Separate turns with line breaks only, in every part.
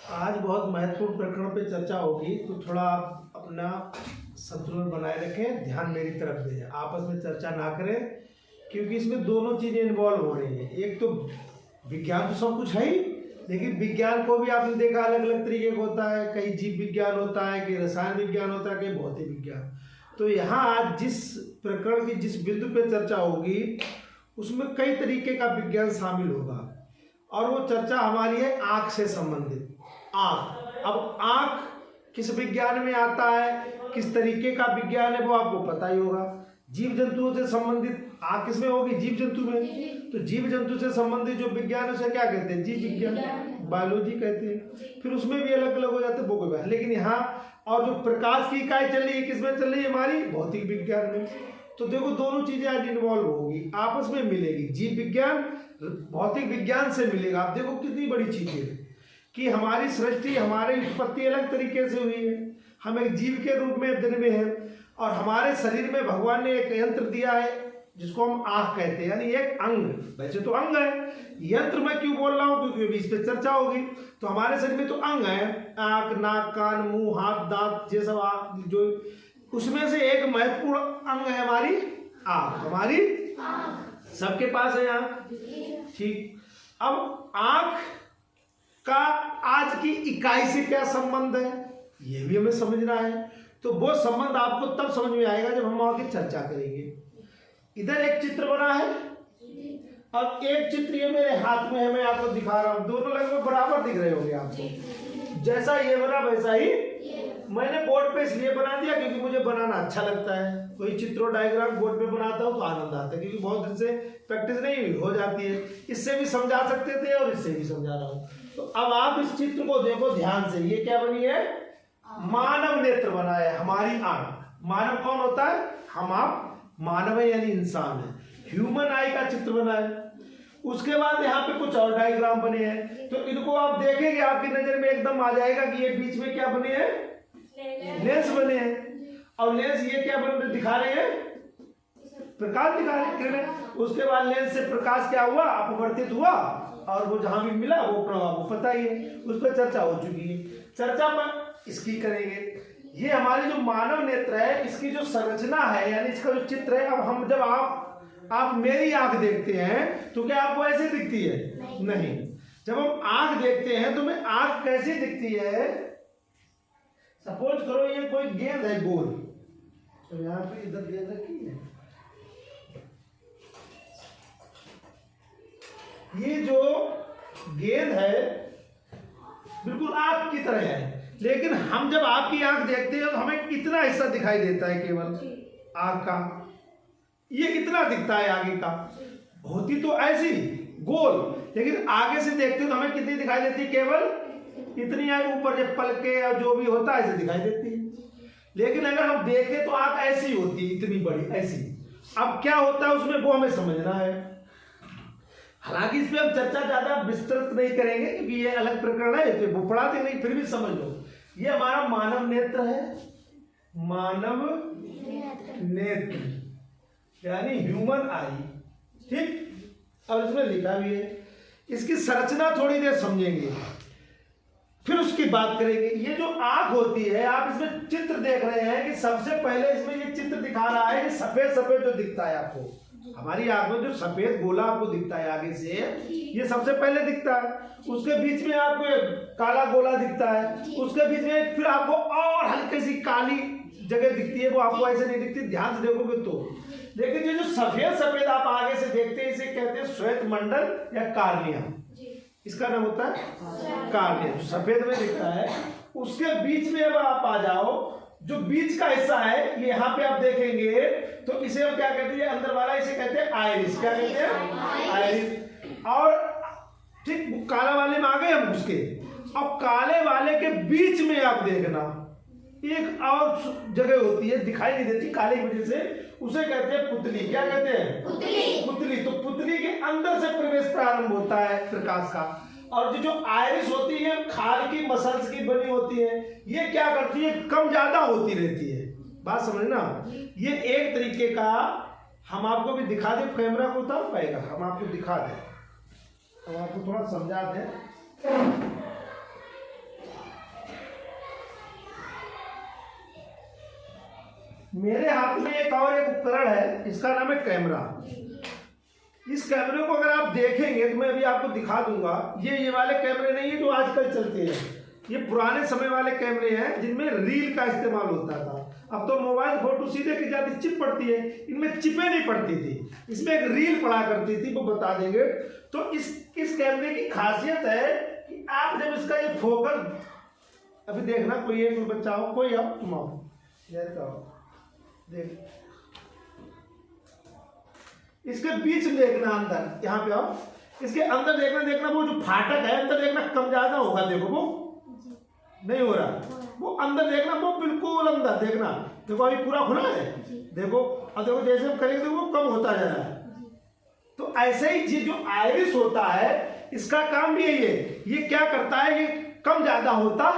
आज बहुत महत्वपूर्ण प्रकरण पे चर्चा होगी, तो थोड़ा आप अपना संतुलन बनाए रखें, ध्यान मेरी तरफ दें, आपस में चर्चा ना करें, क्योंकि इसमें दोनों चीज़ें इन्वॉल्व हो रही हैं। एक तो विज्ञान तो सब कुछ है ही, लेकिन विज्ञान को भी आपने देखा अलग अलग तरीके का होता है। कहीं जीव विज्ञान होता है, कहीं रसायन विज्ञान होता है, कहीं भौतिक विज्ञान। तो यहाँ आज जिस प्रकरण की जिस बिंदु पे चर्चा होगी उसमें कई तरीके का विज्ञान शामिल होगा, और वो चर्चा हमारी है आँख से संबंधित। आँख, अब आँख किस विज्ञान में आता है, किस तरीके का विज्ञान है वो आपको पता ही होगा। जीव जंतुओं से संबंधित आँख किसमें होगी? जीव जंतु में। तो जीव जंतु से संबंधित जो विज्ञान है उसे क्या कहते हैं? जीव विज्ञान, बायोलॉजी कहते हैं। फिर उसमें भी अलग अलग हो जाते हैं वो कोई बात, लेकिन यहाँ और जो प्रकाश की इकाई चल रही है किसमें चल रही है? हमारी भौतिक विज्ञान में। तो देखो दोनों चीजें आज इन्वॉल्व होगी, आपस में मिलेगी। जीव विज्ञान भौतिक विज्ञान से मिलेगा। आप देखो कितनी बड़ी चीज है कि हमारी सृष्टि, हमारी उत्पत्ति अलग तरीके से हुई है। हम एक जीव के रूप में दिन में है, और हमारे शरीर में भगवान ने एक यंत्र दिया है जिसको हम आँख कहते हैं, यानी एक अंग। वैसे तो अंग है, यंत्र मैं क्यों बोल रहा हूँ? क्योंकि इस पर चर्चा होगी। तो हमारे शरीर में तो अंग है, आँख, नाक, कान, मुंह, हाथ, दांत, ये सब जो, उसमें से एक महत्वपूर्ण अंग है हमारी आँख। हमारी सबके पास है आँख, ठीक। अब आँख का आज की इकाई से क्या संबंध है ये भी हमें समझना है। तो वो संबंध आपको तब समझ में आएगा जब हम वहां की चर्चा करेंगे। इधर एक चित्र बना है और एक चित्र ये मेरे हाथ में है, मैं आपको दिखा रहा हूँ। दोनों लगभग बराबर दिख रहे होंगे आपको। जैसा ये बना वैसा ही मैंने बोर्ड पे इसलिए बना दिया क्योंकि मुझे बनाना अच्छा लगता है। कोई चित्र और डायग्राम बोर्ड पे बनाता हूँ तो आनंद आता है, क्योंकि बहुत दिन से प्रैक्टिस नहीं हो जाती है। इससे भी समझा सकते थे और इससे भी समझा रहा हूँ। तो अब आप इस चित्र को देखो ध्यान से। ये क्या बनी है? मानव नेत्र बना है, हमारी आंख। मानव कौन होता है? हम आप मानव है, यानी इंसान है। ह्यूमन आई का चित्र बना है। उसके बाद यहाँ पे कुछ और डायग्राम बने हैं, तो इनको आप देखेंगे आपकी नजर में एकदम आ जाएगा कि ये बीच में क्या बने हैं? लेंस बने हैं। और लेंस ये क्या बन दिखा रहे हैं? प्रकाश दिखा रहे हैं, किरण। उसके बाद लेंस से प्रकाश क्या हुआ? अपवर्तित हुआ, और वो जहां भी मिला वो प्रभाव पता ही है, उस पर चर्चा हो चुकी है। चर्चा पर इसकी करेंगे। ये हमारी जो मानव नेत्र है इसकी जो संरचना है, यानी इसका जो चित्र है। अब हम जब आप मेरी आंख देखते हैं तो क्या आपको ऐसे दिखती है? नहीं। जब हम आंख देखते हैं तो मैं आंख कैसी दिखती है? सपोज करो ये कोई गेंद है गोल, तो यहाँ पे इधर गेंद रखी है। ये जो गेंद है बिल्कुल आपकी तरह है, लेकिन हम जब आपकी आंख देखते हैं तो हमें कितना हिस्सा दिखाई देता है? केवल आंख का ये इतना दिखता है आगे का। होती तो ऐसी गोल, लेकिन आगे से देखते हो तो हमें कितनी दिखाई देती है? केवल इतनी आगे ऊपर जब पलके और जो भी होता है ऐसे दिखाई देती है। लेकिन अगर हम देखें तो आंख ऐसी होती है, इतनी बड़ी ऐसी। अब क्या होता है उसमें वो हमें समझना है। हालांकि इस पे हम चर्चा ज्यादा विस्तृत नहीं करेंगे क्योंकि ये अलग प्रकरण है, तो वो पढ़ाते नहीं, फिर भी समझ लो। ये हमारा मानव नेत्र है, मानव नेत्र यानी ह्यूमन आई, ठीक। और इसमें लिखा भी है। इसकी संरचना थोड़ी देर समझेंगे, फिर उसकी बात करेंगे। ये जो आंख होती है, आप इसमें चित्र देख रहे हैं कि सबसे पहले इसमें ये चित्र दिखा रहा है, सफेद सफेद जो दिखता है आपको। हमारी आंख में जो सफेद गोला आपको दिखता है आगे से, ये सबसे पहले दिखता है। उसके बीच में आपको एक काला गोला दिखता है, उसके बीच में फिर आपको और हल्की सी काली जगह दिखती है, वो आपको ऐसे नहीं दिखती, ध्यान से देखोगे तो। लेकिन ये जो सफेद सफेद आप आगे से देखते हैं इसे कहते हैं श्वेत मंडल या कार्निया। इसका नाम होता है कार्निया, जो सफेद में दिखता है। उसके बीच में अब आप आ जाओ, जो बीच का हिस्सा है ये यहाँ पे आप देखेंगे तो इसे हम क्या कहते हैं? अंदर वाला इसे कहते हैं आइरिस। क्या कहते हैं? आइरिस। और ठीक काला वाले में आ गए हम उसके। अब काले वाले के बीच में आप देखना एक और जगह होती है, दिखाई नहीं देती काले की वजह से, उसे कहते हैं पुतली। क्या कहते हैं? पुतली। तो पुतली के अंदर से प्रवेश प्रारंभ होता है प्रकाश का। और जो आइरिस होती है खाल की मसल्स की बनी होती है, ये क्या करती है? कम ज्यादा होती रहती है। बात समझना। ये एक तरीके का, हम आपको भी दिखा दें, कैमरा को उतार पाएगा? हम आपको दिखा दें, हम आपको थोड़ा समझा दें। मेरे हाथ में एक और एक उपकरण है, इसका नाम है कैमरा। इस कैमरे को अगर आप देखेंगे तो मैं अभी आपको दिखा दूंगा। ये वाले कैमरे नहीं है जो आजकल चलते हैं, ये पुराने समय वाले कैमरे हैं जिनमें रील का इस्तेमाल होता था। अब तो मोबाइल फोटो सीधे की जाती चिप पड़ती है, इनमें चिपें नहीं पड़ती थी, इसमें एक रील पड़ा करती थी, वो बता देंगे। तो इस कैमरे की खासियत है कि आप जब इसका ये फोकस, अभी देखना कोई एक बच्चा हो, कोई आप तुम आओ, देख इसके बीच में देखना, अंदर यहाँ पे आओ, इसके अंदर देखना वो जो फाटक है अंदर देखना कम ज्यादा होगा, देखो वो नहीं हो रहा, वो अंदर देखना, वो बिल्कुल अंदर देखना, देखो अभी पूरा खुला है, देखो अब देखो जैसे हम करेंगे वो कम होता जा रहा है। तो ऐसे ही जो आयरिस होता है इसका काम भी यही है, ये क्या करता है, ये कम ज्यादा होता,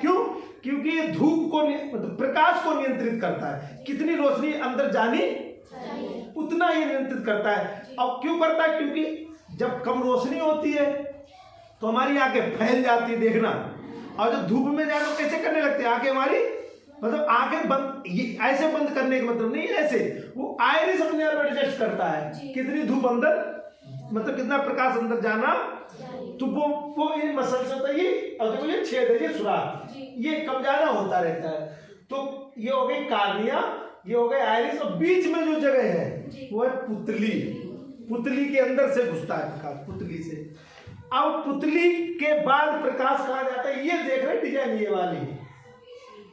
क्यों? क्योंकि ये धूप को मतलब प्रकाश को नियंत्रित करता है, कितनी रोशनी अंदर जानी उतना ही नियंत्रित करता है। अब क्यों करता है? क्योंकि जब कम रोशनी होती है तो हमारी आंखें फैल जाती है, देखना, और जब धूप में जाए तो कैसे करने लगते हैं आंखें हमारी, मतलब आंखें बंद, ये ऐसे बंद करने का मतलब नहीं, ऐसे वो आयरिस अपने आप एडजस्ट करता है कितनी धूप अंदर, मतलब कितना प्रकाश अंदर जाना, तो वो इन मसल से होता है ये, और देखो ये छेद है, ये सुराख, ये कम ज्यादा होता रहता है। तो ये हो गई कार्निया, ये हो गए आयरिस, और बीच में जो जगह है वो है पुतली। पुतली के अंदर से घुसता है प्रकाश, पुतली से। अब पुतली के बाद प्रकाश कहाँ जाता है, ये देख रहे डिजाइन, ये वाली,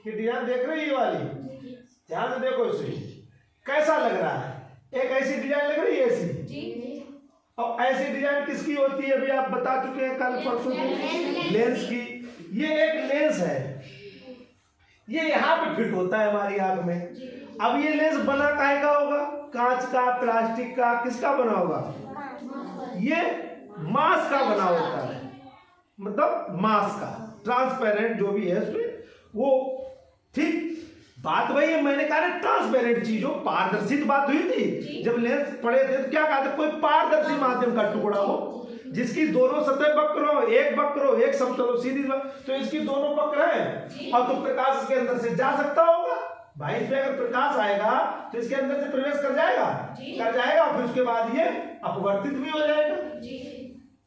ये डिजाइन देख रहे, ये वाली, ध्यान से देखो इसे कैसा लग रहा है, एक ऐसी डिजाइन लग रही है ऐसी। अब ऐसी डिजाइन किसकी होती है, अभी आप बता चुके हैं कल परसों की, लेंस की। ये एक लेंस है, ये यहाँ पे फिट होता है हमारी आंख में। अब ये लेंस बना काहे का होगा, कांच का, प्लास्टिक का, किसका बना होगा, ये मांस का बना होता है, मतलब मांस का, ट्रांसपेरेंट जो भी है उसमें वो, ठीक बात वही है, मैंने कहा ट्रांसपेरेंट चीज हो, पारदर्शी बात हुई थी जब लेंस पड़े थे, तो क्या कहा था, कोई पारदर्शी माध्यम का टुकड़ा हो जिसकी दोनों सतह वक्र हो, एक वक्र हो, एक समतल हो, सीधी, तो इसकी दोनों वक्र है, और तो प्रकाश इसके अंदर से जा सकता होगा भाई। इसमें अगर प्रकाश आएगा तो इसके अंदर से प्रवेश कर जाएगा, और फिर उसके बाद ये अपवर्तित भी हो जाएगा,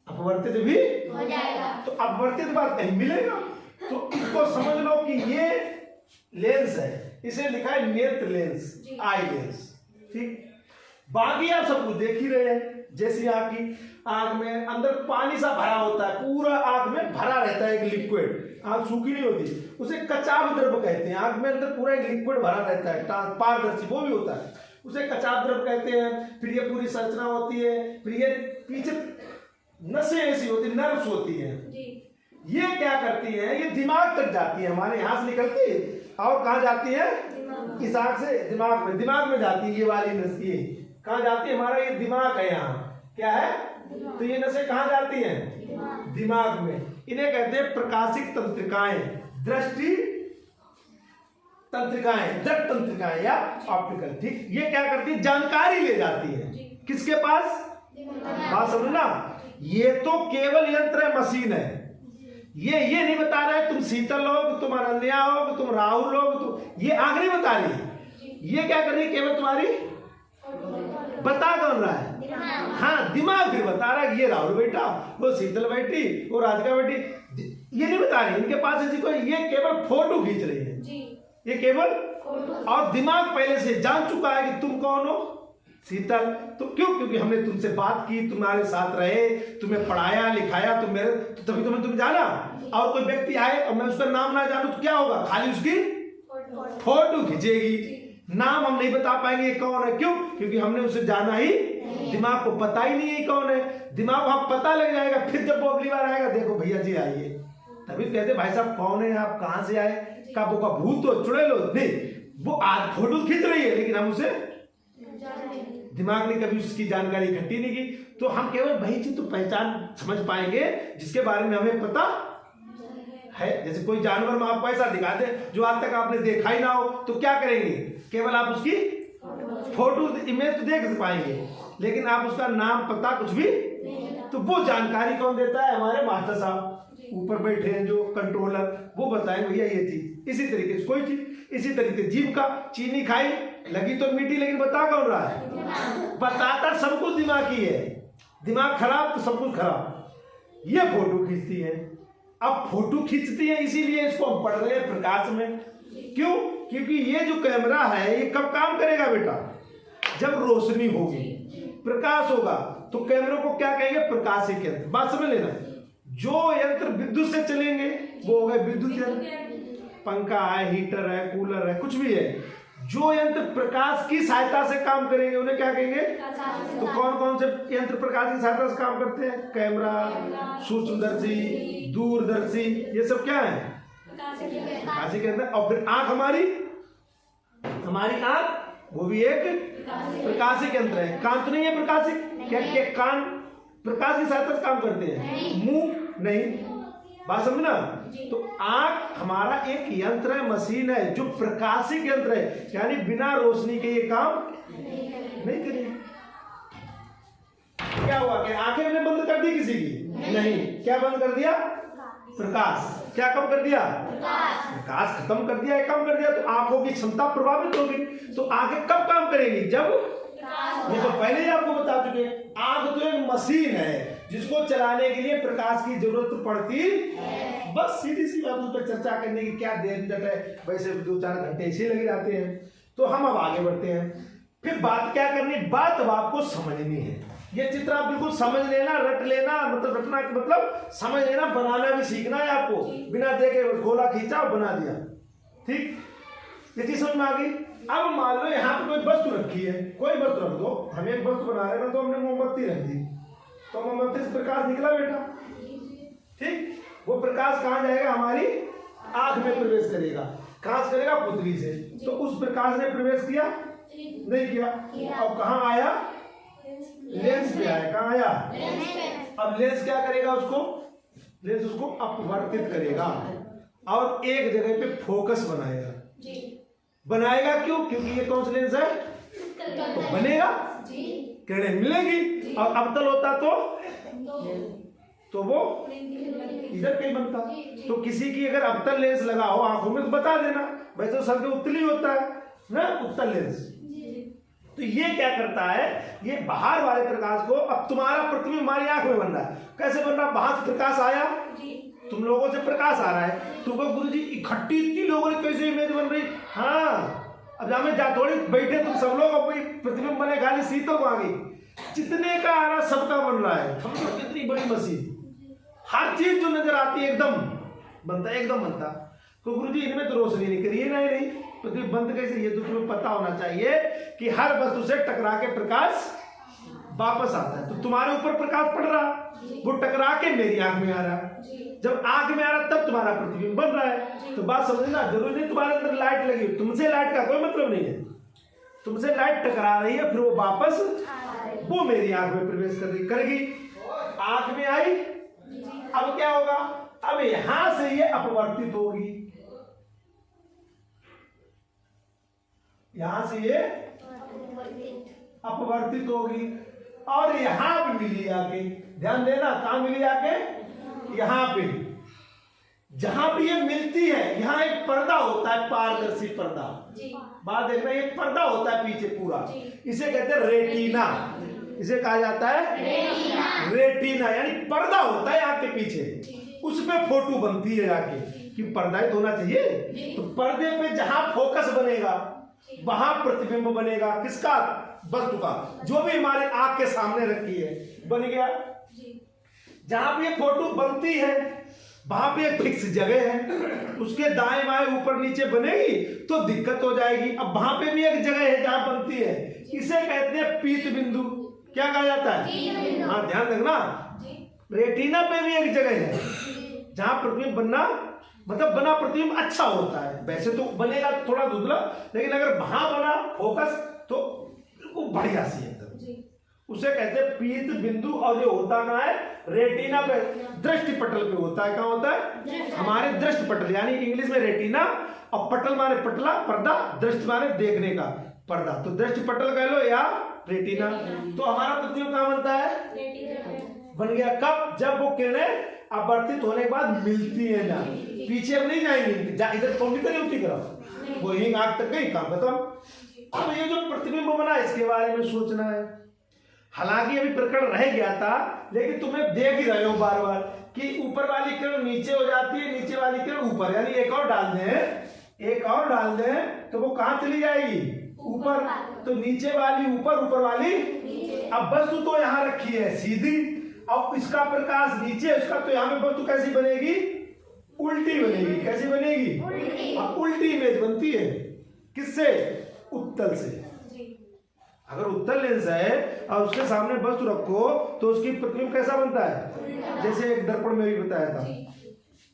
अपवर्तित भी हो जाएगा। तो अपवर्तित बात कहीं मिलेगा, तो इसको समझ लो कि ये लेंस है, इसे लिखा है नेत्र लेंस, आई लेंस, ठीक। बाकी आप सब कुछ देख ही रहे हैं, जैसे आंख में अंदर पानी सा भरा होता है, पूरा आंख में भरा रहता है एक लिक्विड, आंख सूखी नहीं होती, उसे कचाव द्रव कहते हैं। आंख में अंदर पूरा एक लिक्विड भरा रहता है, पारदर्शी वो भी होता है, उसे कचाव द्रव कहते हैं। फिर ये पूरी संरचना होती है, फिर ये पीछे नसें ऐसी होती, नर्व्स होती है, ये क्या करती है, ये दिमाग तक जाती है, हमारे यहाँ से निकलती है और कहाँ जाती है, इस आंख से दिमाग में जाती है। ये वाली नस ये कहाँ जाती है, हमारा ये दिमाग है, यहाँ क्या है, तो ये नसें कहाँ जाती हैं, दिमाग में। इन्हें कहते हैं प्रकाशिक तंत्रिकाएं, दृष्टि तंत्रिकाएं, दृक तंत्रिकाएं या ऑप्टिकल, ठीक। ये क्या करती है, जानकारी ले जाती है किसके पास, बात समझना, ये तो केवल यंत्र है, मशीन है, ये नहीं बता रहा है तुम शीतल हो, तुम अनन्या हो, तुम राहुल हो, तुम, ये आंख नहीं बता रही, ये क्या कर रही है, केवल तुम्हारी बता कौन रहा है, हाँ दिमाग फिर बता रहा है, ये राहुल बेटा, वो शीतल बेटी, वो राधिका बेटी, ये नहीं बता रही, इनके पास ऐसी कोई, ये केवल फोटो खींच रही है, ये केवल, और दिमाग पहले से जान चुका है कि तुम कौन हो, शीतल। तो क्यों, क्योंकि हमने तुमसे बात की, तुम्हारे साथ रहे, तुम्हें पढ़ाया लिखाया, तुम मेरे, तो तभी तुम्हें जाना। और कोई व्यक्ति आए और मैं उसका नाम ना जानूं तो क्या होगा, खाली उसकी फोटो खींचेगी, नाम हम नहीं बता पाएंगे कौन है, क्यों, क्योंकि हमने उसे जाना ही, दिमाग को पता ही नहीं है कौन है, दिमाग को आप पता लग जाएगा, फिर जब वो अगली बार आएगा, देखो भैया जी आइए, तभी कहते भाई साहब कौन है आप, कहां से आए, काबू का भूत हो, चुड़ैल हो, नहीं, वो आज फोटो खींच रही है लेकिन हम उसे, दिमाग ने कभी उसकी जानकारी इकट्ठी नहीं की। तो हम केवल वही चीज तो पहचान समझ पाएंगे जिसके बारे में हमें पता है। जैसे कोई जानवर में आपको ऐसा दिखा दे जो आज तक आपने देखा ही ना हो, तो क्या करेंगे, केवल आप उसकी फोटो इमेज तो देख पाएंगे, लेकिन आप उसका नाम पता कुछ भी, तो वो जानकारी कौन देता है, हमारे मास्टर साहब, ऊपर बैठे हैं जो कंट्रोलर, वो बताएंगे भैया ये चीज। इसी तरीके से कोई चीज, इसी तरीके जीभ का, चीनी खाई लगी तो मीठी, लेकिन बता कौन रहा है? बताता सब कुछ दिमाग की है। दिमाग खराब तो सब कुछ खराब। ये फोटो खींचती है। अब फोटो खींचती है इसीलिए इसको हम पढ़ रहे हैं प्रकाश में। क्यों? क्योंकि ये जो कैमरा है ये कब काम करेगा बेटा? जब रोशनी होगी, प्रकाश होगा। तो कैमरे को क्या कहेंगे? प्रकाशिक यंत्र। बात समझ लेना। जो यंत्र विद्युत से चलेंगे वो हो गए विद्युत यंत्र। पंखा है, हीटर है, कूलर है, कुछ भी है। जो यंत्र प्रकाश की सहायता से काम करेंगे उन्हें क्या कहेंगे? तो कौन कौन से यंत्र प्रकाश की सहायता से काम करते हैं? कैमरा, सूक्ष्मदर्शी, दूरदर्शी, ये सब क्या है? प्रकाशिक यंत्र। और फिर आंख, हमारी आंख वो भी एक प्रकाशिक यंत्र है। कान तो नहीं है प्रकाशिक? क्या कान प्रकाश की सहायता से काम करते हैं? मुंह नहीं। बात समझना। तो आंख हमारा एक यंत्र है, मशीन है जो प्रकाशिक यंत्र है, यानी बिना रोशनी के ये काम नहीं करेगी। क्या हुआ कि आंखें हमने बंद कर दी किसी की? नहीं। क्या बंद कर दिया? प्रकाश। क्या कम कर दिया? प्रकाश खत्म कर दिया, कम कर दिया, तो आंखों की क्षमता प्रभावित होगी। तो आंखें कब काम करेंगी? जब, ये तो पहले ही आपको बता चुके, आंख तो एक मशीन है जिसको चलाने के लिए प्रकाश की जरूरत पड़ती है। बस सीधी सी बात, उस पर चर्चा करने की क्या देर है, वैसे 2-4 घंटे ऐसे लगे जाते हैं। तो हम अब आगे बढ़ते हैं। फिर बात क्या करनी? बात अब आपको समझनी है। ये चित्र आप बिल्कुल समझ लेना, रट लेना, मतलब रटना के मतलब समझ लेना, बनाना भी सीखना है आपको। बिना देखे गोला खींचा और बना दिया। ठीक, ये चीज समझ में आ गई। अब मान लो यहाँ पे कोई वस्तु रखी है, कोई वस्तु रख दो। हम एक वस्तु बना रहे हैं तो हमने मोमबत्ती रख दी, तो मोमबत्ती से प्रकाश निकला बेटा। ठीक, वो प्रकाश कहाँ जाएगा? हमारी आंख में प्रवेश करेगा। कहाँ से करेगा? पुतली से। तो उस प्रकाश ने प्रवेश किया? नहीं किया। और कहाँ आया? लेंस पे आया। कहाँ आया? अब लेंस क्या करेगा? लेंस उसको अपवर्तित करेगा और एक जगह पे फोकस बनाएगा। बनाएगा क्यों? क्योंकि ये कौन सा लेंस है? तो बनेगा, किरणें मिलेगी। और अवतल होता तो वो इधर कहीं बनता। तो किसी की अगर अवतल लेंस लगा हो आंखों में तो बता देना। वैसे तो सर के उत्तल होता है ना, उत्तल लेंस। तो ये क्या करता है? ये बाहर वाले प्रकाश को, अब तुम्हारा प्रतिबिंब हमारी आंख में बन रहा है। कैसे बन रहा? बाहर से प्रकाश आया, तुम लोगों से प्रकाश आ रहा है। तुमको गुरुजी इकट्ठी इतनी लोगों ने कैसे इमेज बन रही? हाँ, अब जहाँ में थोड़ी बैठे तुम सब लोग, कोई प्रतिबिंब बने खाली शीतल को आ गई, जितने का आ रहा सबका बन रहा है। समझो कितनी बड़ी मशीन, हर चीज जो नजर आती है एकदम बनता है, एकदम बनता। तो गुरुजी इनमें तो रोशनी नहीं करी है। नहीं, प्रतिबिंब बंद कैसे? ये तो तुम्हें पता होना चाहिए कि हर वस्तु से टकरा के प्रकाश वापस आता है। तो तुम्हारे ऊपर प्रकाश पड़ रहा, वो टकरा के मेरी आंख में आ रहा है। जब आंख में आ रहा तब तुम्हारा प्रतिबिंब बन रहा है। तो बात समझना, जरूरी नहीं तुम्हारे अंदर लाइट लगी, तुमसे लाइट का कोई मतलब नहीं है। तुमसे लाइट टकरा रही है, फिर वो वापस वो मेरी आंख में प्रवेश करेगी। आंख में आई, अब क्या होगा? अब यहां से ये अपवर्तित होगी, यहां से ये अपवर्तित होगी और यहां भी मिली आके। ध्यान देना, कहां मिली आके? यहां पे। जहां भी ये मिलती है यहां एक पर्दा होता है, पारदर्शी पर्दा। बात देख रहे हैं, एक पर्दा होता है पीछे पूरा, इसे कहते हैं रेटिना। इसे कहा जाता है रेटिना, यानी पर्दा होता है आंख के पीछे, उस पे फोटो बनती है जाके, कि पर्दा ही होना चाहिए। तो पर्दे पे जहां फोकस बनेगा वहां प्रतिबिंब बनेगा। किसका? वस्तु का, जो भी हमारे आंख के सामने रखी है, बन गया। जहां पे फोटो बनती है वहां पे एक फिक्स जगह है, उसके दाएं बाएं ऊपर नीचे बनेगी तो दिक्कत हो जाएगी। अब वहां पे भी एक जगह है जहां बनती है, इसे कहते हैं पीत बिंदु। क्या कहा जाता है? हाँ, ध्यान रखना, रेटिना पे भी एक जगह है जहां प्रतिबिंब बनना, मतलब बना प्रतिबिंब अच्छा होता है। वैसे तो बनेगा थोड़ा धुंधला, लेकिन अगर वहां बना फोकस तो वो बढ़िया सी एकदम, उसे कहते हैं पीत बिंदु। और ये होता कहाँ है? रेटिना पे, दृष्टि पटल पे होता है। कहाँ होता है? हमारे दृष्टि पटल, यानी इंग्लिश में रेटिना, और पटल माने पटला, पर्दा, दृष्टि माने देखने का पर्दा। तो दृष्टि पटल कह लो या रेटिना। तो हमारा प्रतिबिंब कहाँ बनता है? बन गया। कब? जब वो किरणें अपवर्तित होने के बाद मिलती है ना, पीछे अब नहीं जाएंगी, इधर कॉम्प्लिकेट नहीं होती करो, वो यही आग तक गई, काम खत्म। अब ये जो प्रतिबिंब बना इसके बारे में सोचना है। हालांकि अभी प्रकरण रह गया था, लेकिन तुम्हें देख ही रहे हो बार बार कि ऊपर वाली किरण नीचे हो जाती है, नीचे वाली किरण ऊपर, यानी एक और डाल दें तो वो कहां चली जाएगी, ऊपर। तो नीचे वाली ऊपर, ऊपर वाली। अब वस्तु तो यहाँ रखी है सीधी, अब इसका प्रकाश नीचे, उसका तो यहाँ पे वस्तु कैसी बनेगी, उल्टी बनेगी। कैसी बनेगी? अब उल्टी इमेज बनती है किससे, उत्तल से। अगर उत्तल लेंस है और उसके सामने वस्तु रखो तो उसकी प्रतिबिंब कैसा बनता है, जैसे एक दर्पण में भी बताया था,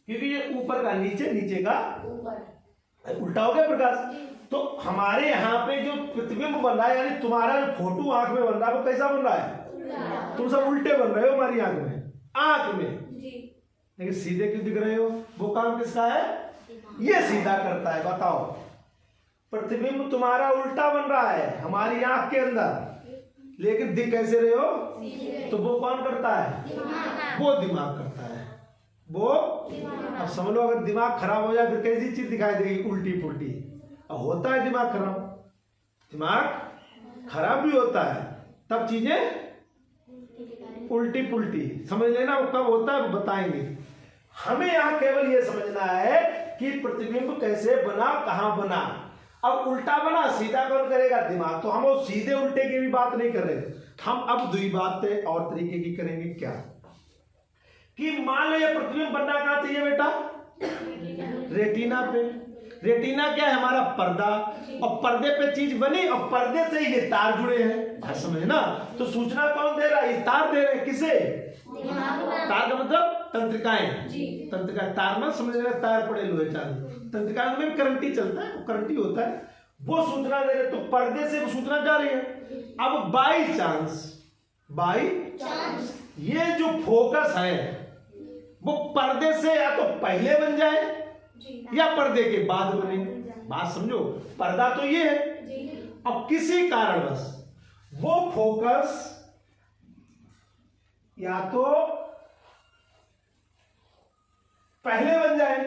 क्योंकि ये ऊपर का नीचे, नीचे का उल्टा हो गया प्रकाश। तो हमारे यहाँ पे जो प्रतिबिंब बन रहा है, यानी तुम्हारा जो फोटो आंख में बन रहा है वो कैसा बन रहा है, तुम सब उल्टे बन रहे हो हमारी आंख में, लेकिन सीधे क्यों दिख रहे हो? वो काम किसका है, ये सीधा करता है। बताओ, प्रतिबिंब तुम्हारा उल्टा बन रहा है हमारी आंख के अंदर, लेकिन दिख कैसे रहे हो? तो वो कौन करता है? वो दिमाग करता है। वो अब समझ लो, अगर दिमाग खराब हो जाए फिर कैसी चीज दिखाई देगी, उल्टी पुल्टी। अब होता है दिमाग खराब भी होता है, तब चीजें उल्टी पुल्टी, समझ लेना। वो कब होता है बताएंगे। हमें यहाँ केवल ये समझना है कि प्रतिबिंब कैसे बना, कहां बना। अब उल्टा बना, सीधा कौन करेगा? दिमाग। तो हम वो सीधे उल्टे की भी बात नहीं कर रहे, हम अब दूसरी बातें और तरीके की करेंगे। क्या कि मान लो ये प्रतिबिंब बनना कहां चाहिए बेटा, रेटिना पे। रेटिना क्या है? हमारा पर्दा, और पर्दे पे चीज बनी और पर्दे से ये तार जुड़े हैं, समझ ना। तो सूचना कौन दे रहा है? ये तार दे रहे हैं। किसे? तार का मतलब तंत्रिकाएं। तंत्रिका तार में समझ रहे, तार पड़े लोहे चांदी, तंत्रिकाओं में करंट ही चलता है, करंट ही होता है, वो सूचना दे रहे। तो पर्दे से वो सूचना जा रही है। अब बाई चांस ये जो फोकस है वो पर्दे से या तो पहले बन जाए या पर्दे के बाद बने। बात समझो, पर्दा तो ये है। अब किसी कारणवश वो फोकस या तो पहले बन जाए,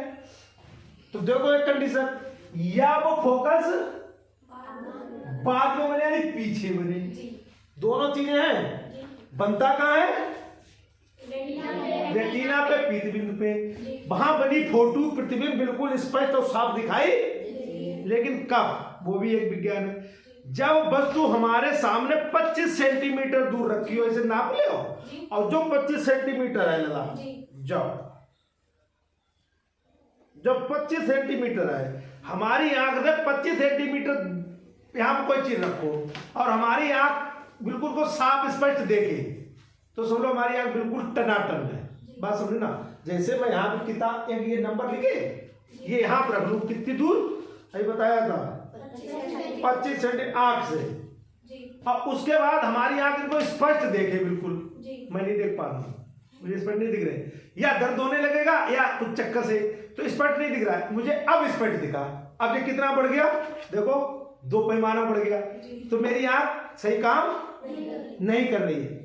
तो देखो एक कंडीशन, या वो फोकस बाद में बने यानी पीछे बने। दोनों चीजें हैं। बनता कहां है? रेटिना पे, प्रतिबिंब पे। वहां बनी फोटो प्रतिबिंब बिल्कुल स्पष्ट और साफ दिखाई, लेकिन कब? वो भी एक विज्ञान है। जब वस्तु हमारे सामने 25 सेंटीमीटर दूर रखी हो, इसे नाप ले हो, और जो 25 सेंटीमीटर है लगा, जब 25 सेंटीमीटर है, हमारी आंख से 25 सेंटीमीटर यहां पर कोई चीज रखो और हमारी आंख बिल्कुल को साफ स्पष्ट देखे, तो समझो हमारी आंख बिल्कुल टनाटन है। बात समझ ना। जैसे मैं यहाँ पे किताब एक ये नंबर लिखे, ये यहाँ पर रख लूं, कितनी दूर अभी बताया था, 25 सेंटीमीटर आंख से। और उसके बाद हमारी आंख इनको स्पष्ट देखे, बिल्कुल मैं नहीं देख पा रहा हूँ, मुझे स्पष्ट नहीं दिख रहे, या दर्द होने लगेगा या कुछ चक्कर से, तो स्पष्ट नहीं दिख रहा है मुझे। अब स्पष्ट दिखा। अब ये कितना बढ़ गया? देखो 2 पैमाना बढ़ गया। तो मेरी आंख सही काम नहीं कर रही है।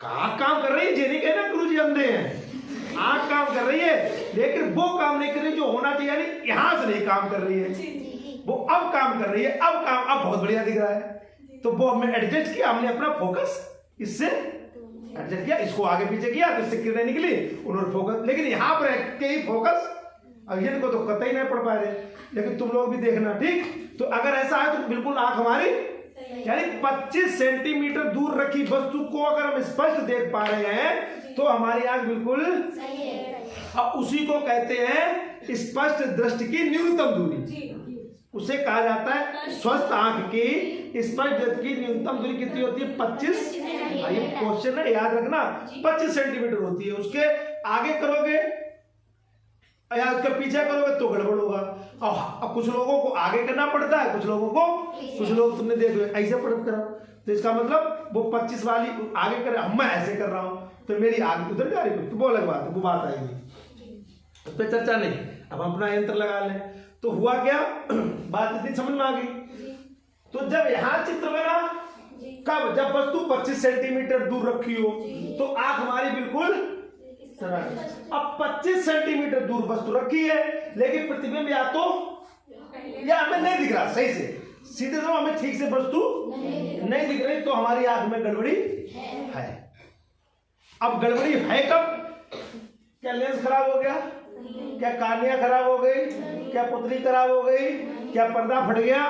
कहाँ काम कर रही है? नहीं कहना गुरु जी अंधे हैं। आंख काम कर रही है, लेकिन वो काम नहीं कर रही जो होना चाहिए, यानी यहां से नहीं काम कर रही है, वो अब काम कर रही है। अब काम अब बहुत बढ़िया दिख रहा है, तो वो हमने एडजस्ट किया, हमने अपना फोकस इससे एडजस्ट किया, इसको आगे पीछे किया, तो इससे किरणें निकली, उन्होंने फोकस। लेकिन यहाँ पर के ही फोकस, अब इनको तो कतई नहीं पढ़ पा रहे, लेकिन तुम लोग भी देखना, ठीक। तो अगर ऐसा है तो बिल्कुल आंख हमारी, यानी 25 सेंटीमीटर दूर रखी वस्तु को अगर हम स्पष्ट देख पा रहे हैं तो हमारी आंख बिल्कुल सही है। अब उसी को कहते हैं स्पष्ट दृष्टि की न्यूनतम दूरी। उसे कहा जाता है स्वस्थ आंख की स्पष्ट दृष्टि की न्यूनतम दूरी कितनी होती है? 25। ये क्वेश्चन है, याद रखना, 25 सेंटीमीटर होती है। उसके आगे करोगे या उसके पीछे करोगे तो गड़बड़ होगा। और कुछ लोगों को आगे करना पड़ता है, कुछ लोगों को, कुछ लोग तुमने देखो ऐसे पढ़ करो, तो इसका मतलब वो 25 वाली आगे कर, मैं ऐसे कर रहा हूं तो मेरी आगे उधर जा रही है, तो वो अलग बात है, वो बात आएगी, उस पर चर्चा नहीं। अब हम अपना यंत्र लगा लें। तो हुआ क्या, बात इतनी समझ में आ गई। तो जब यहां चित्र बना, कब? जब वस्तु 25 सेंटीमीटर दूर रखी हो, तो आंख हमारी बिल्कुल अब 25 सेंटीमीटर दूर वस्तु रखी है, लेकिन प्रतिबिंब या हमें नहीं दिख रहा सही से, सीधे तो हमें ठीक से वस्तु नहीं दिख रही, तो हमारी आंख में गड़बड़ी है। अब गड़बड़ी है कब? क्या लेंस खराब हो गया, क्या कार्निया खराब हो गई, क्या पुतली खराब हो गई, क्या पर्दा फट गया,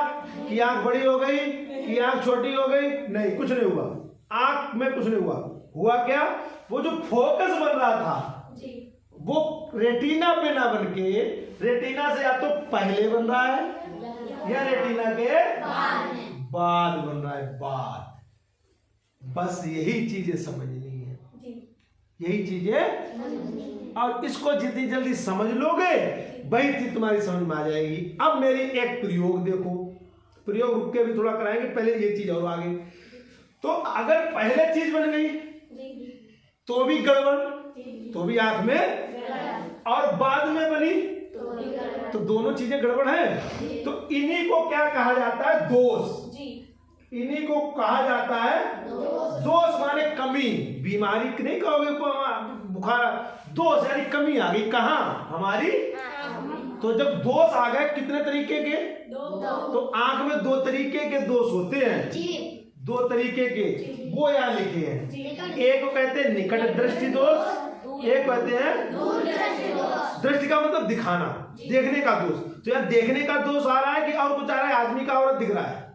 कि आंख बड़ी हो गई, कि आंख छोटी हो गई? नहीं, कुछ नहीं हुआ, आंख में कुछ नहीं हुआ। हुआ क्या? वो जो फोकस बन रहा था वो रेटिना पे ना बन के रेटिना से या तो पहले बन रहा है या रेटिना के बाद बन रहा है, बाद। बस यही चीजें समझनी है, यही चीजें, और इसको जितनी जल्दी समझ लोगे वही चीज तुम्हारी समझ में आ जाएगी। अब मेरी एक प्रयोग देखो, प्रयोग रुक के भी थोड़ा कराएंगे, पहले ये चीज और आगे। तो अगर पहले चीज बन गई तो भी गड़बड़, तो भी आंख में, और बाद में बनी तो दोनों चीजें गड़बड़ है। तो इन्हीं को क्या कहा जाता है? दोष। इन्हीं को कहा जाता है दोष, माने कमी। बीमारी नहीं कहोगे, बुखार, दोष यानी कमी आ गई कहाँ? हमारी। तो जब दोष आ गए, कितने तरीके के? तो आंख में दो तरीके के दोष होते हैं, दो तरीके के, वो यहाँ लिखे हैं। एक को कहते हैं निकट दृष्टि दोष, एक कहते हैं दूर दृष्टि दोष। दृष्टि का मतलब दिखाना, देखने का दोष। तो यार देखने का दोष आ रहा है कि और कुछ आ रहा है? आदमी का औरत दिख रहा है,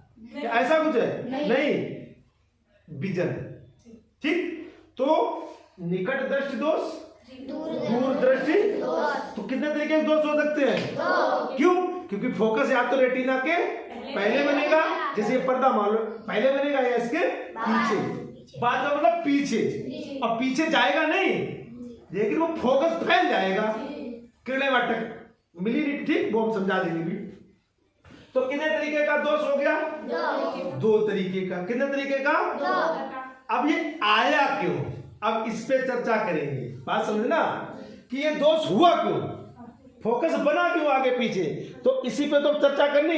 ऐसा कुछ है? नहीं, विजन। ठीक, तो निकट दृष्टि दोष, दूर दृष्टि दोष। तो कितने तरीके के दोष हो सकते हैं? क्यों? क्योंकि फोकस या तो रेटिना के पहले बनेगा, जैसे पर्दा मान लो पहले बनेगा, या इसके पीछे, बाद में मतलब पीछे, और पीछे जाएगा नहीं, लेकिन वो फोकस फैल जाएगा, किरणें वाटक मिली नहीं। ठीक, वो हम समझा देंगे भी। तो कितने तरीके का दोष हो गया? दो तरीके का। कितने तरीके का? अब ये आया क्यों? अब इस पे चर्चा करेंगे। बात समझना कि ये दोष हुआ क्यों, फोकस बना क्यों आगे पीछे, तो इसी पे तो चर्चा करनी है।